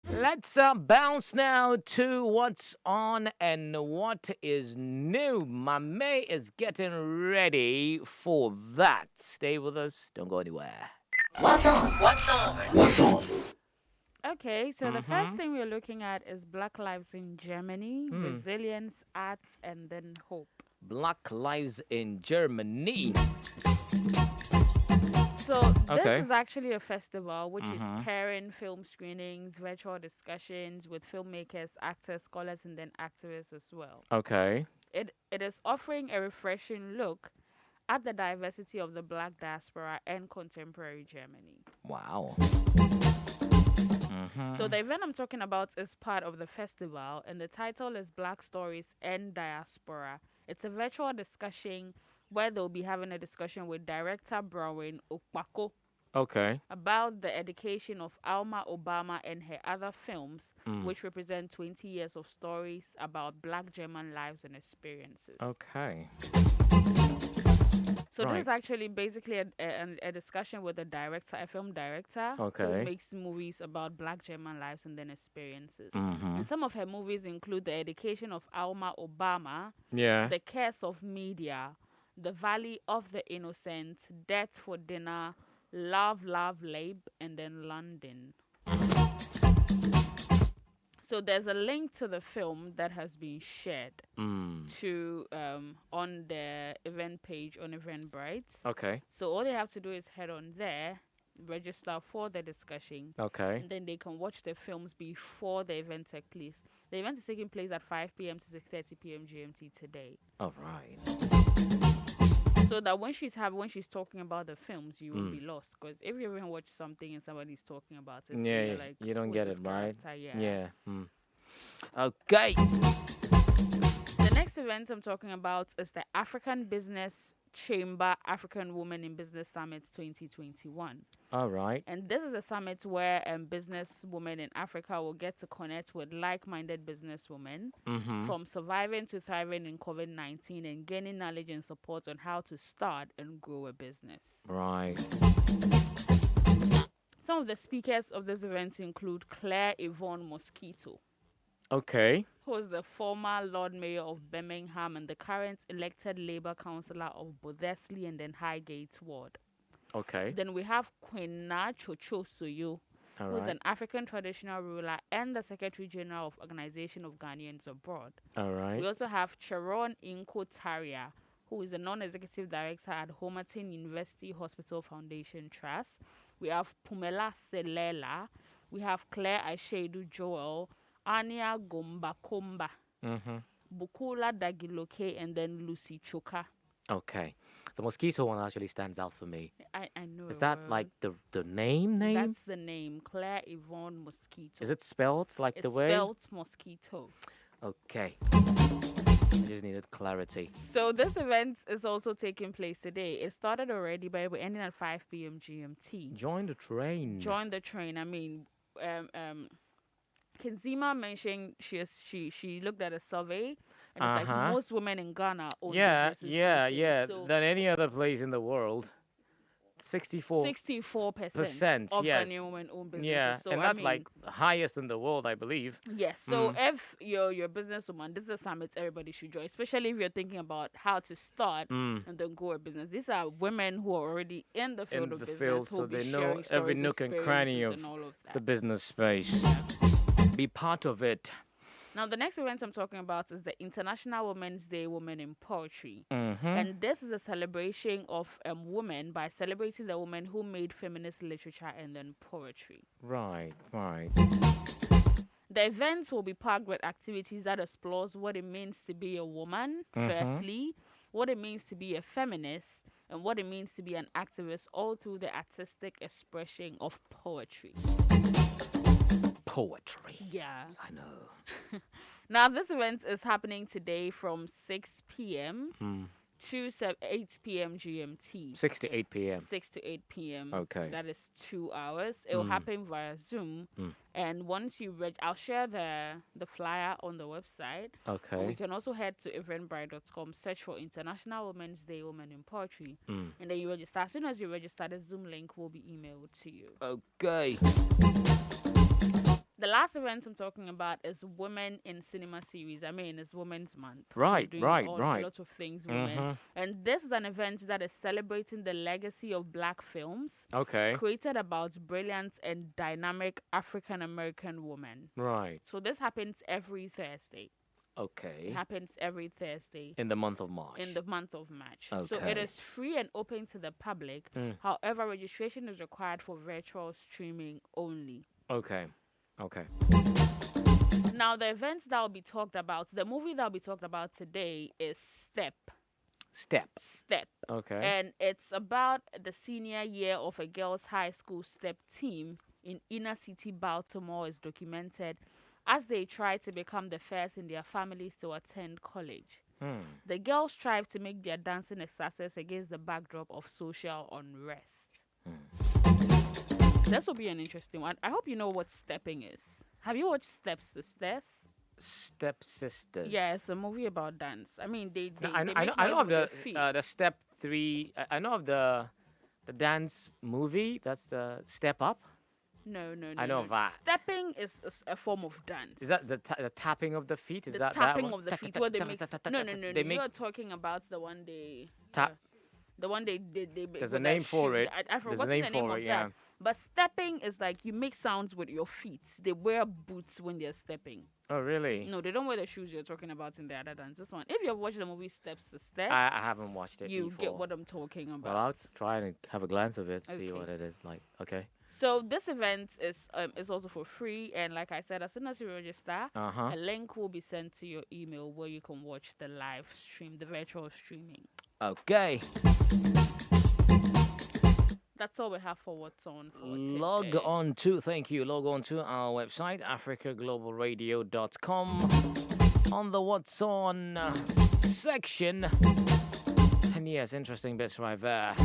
Let's bounce now to what's on and what is new. My May is getting ready for that. Stay with us. Don't go anywhere. What's on? What's on? What's on? Okay, so the first Mm-hmm. thing we're looking at is Black Lives in Germany, resilience, arts, and then hope. Black Lives in Germany. So this Okay. is actually a festival which is Mm-hmm. pairing film screenings, virtual discussions with filmmakers, actors, scholars, and then activists as well. Okay. It is offering a refreshing look at the diversity of the Black diaspora and contemporary Germany. Wow. So Mm-hmm. the event I'm talking about is part of the festival, and the title is Black Stories and Diaspora. It's a virtual discussion where they'll be having a discussion with director Browen Okpako Okay. about the education of Alma Obama and her other films, Mm. which represent 20 years of stories about Black German lives and experiences. Okay. So this Right. is actually basically a discussion with a director, a film director, who Okay. makes movies about Black German lives and then experiences. Mm-hmm. And some of her movies include The Education of Alma Obama, Yeah. The Curse of Media, The Valley of the Innocent, Death for Dinner, Love, Love, Lab, and then London. So there's a link to the film that has been shared Mm. to on the event page on Eventbrite. Okay. So all they have to do is head on there, register for the discussion, Okay. and then they can watch the films before the event takes place. The event is taking place at 5 p.m. to 6:30 p.m. GMT today. All right. So that when she's talking about the films, you won't be lost. Because if you ever watch something and somebody's talking about it, Yeah, you're like, you don't who's get this it, right? character? Yeah. Yeah. Mm. Okay. The next event I'm talking about is the African Business Chamber African Women in Business Summit 2021. All right. And this is a summit where business women in Africa will get to connect with like-minded businesswomen Mm-hmm. from surviving to thriving in COVID-19 and gaining knowledge and support on how to start and grow a business. Right. Some of the speakers of this event include Claire Yvonne Mosquito, Okay. who is the former Lord Mayor of Birmingham and the current elected Labour Councillor of Bothesley and then Highgate Ward. Okay. Then we have Kwena Chocho Soyo, All who is right. an African traditional ruler and the Secretary General of Organization of Ghanaians Abroad. All right. We also have Charon Inko Taria, who is the non-executive director at Homerton University Hospital Foundation Trust. We have Pumela Selela. We have Claire Aishedu Joel, Ania Gomba Komba, Mm-hmm. Bukula Dagiloke, and then Lucy Choka. Okay. The mosquito one actually stands out for me. I know. Is that like the name? That's the name, Claire Yvonne Mosquito. Is it spelled like It's the way? spelled mosquito. Okay. I just needed clarity. So this event is also taking place today. It started already, but it will end at 5 p.m. GMT. Join the train. Join the train. I mean, Kenzima mentioned she looked at a survey, and it's like Uh-huh. most women in Ghana own Yeah, businesses yeah, these days. yeah. So Than any other place in the world. 64%. 64% of yes. Ghanaian women own businesses. Yeah, So and I that's mean, like the highest in the world, I believe. yes. So if you're a businesswoman, this is a summit everybody should join, especially if you're thinking about how to start and then grow a business. These are women who are already in the field In of the business, field, who so will be they know sharing every stories, nook and cranny experiences, of and all of that. the business space. Be part of it. Now, the next event I'm talking about is the International Women's Day Women in Poetry. Mm-hmm. And this is a celebration of women by celebrating the women who made feminist literature and then poetry. Right, right. The event will be packed with activities that explores what it means to be a woman, firstly, what it means to be a feminist, and what it means to be an activist, all through the artistic expression of poetry. Poetry. Yeah. I know. Now, this event is happening today from 6 p.m. to 8 p.m. GMT. 6 to 8 p.m. 6 to 8 p.m. Okay. That is 2 hours. It will happen via Zoom. And once you I'll share the flyer on the website. Okay. You can also head to eventbrite.com, search for International Women's Day Women in Poetry, and then you register. As soon as you register, the Zoom link will be emailed to you. Okay. The last event I'm talking about is Women in Cinema series. I mean, it's Women's Month. Right, We're doing right, a right. lot of things, women. And this is an event that is celebrating the legacy of black films Okay. created about brilliant and dynamic African American women. Right. So this happens every Thursday. It Okay. happens every Thursday In the month of March. in the month of March. So Okay. it is free and open to the public. However, registration is required for virtual streaming only. Okay. Okay. Now, the events that will be talked about, the movie that will be talked about today is Step. Step. Step. Okay. And it's about the senior year of a girls' high school step team in inner city Baltimore is documented as they try to become the first in their families to attend college. The girls strive to make their dancing a success against the backdrop of social unrest. This will be an interesting one. I hope you know what stepping is. Have you watched Step Sisters? Step Sisters. Yeah, it's a movie about dance. I mean, they No, I make know noise of with their feet. the Step 3. I know of the dance movie. That's the Step Up. No. I know of that. Stepping is a form of dance. Is that the tapping of the feet? Is the that tapping that one? of the feet where they make no. They make You're talking about the one they tap. the one they There's a name for it. I There's forgot a name the name for of it. Yeah. that. But stepping is like you make sounds with your feet. They wear boots when they're stepping. Oh, really? No, they don't wear the shoes you're talking about in the other dance. This one. If you've watched the movie Steps to Steps, I haven't watched it you before. get what I'm talking about. Well, I'll try and have a glance of it, see Okay. what it is like. Okay. So this event is also for free, and like I said, as soon as you register, a link will be sent to your email where you can watch the live stream, the virtual streaming. Okay. That's all we have for What's On for Log today. on to our website, africaglobalradio.com, on the What's On section. And yes, interesting bits right there.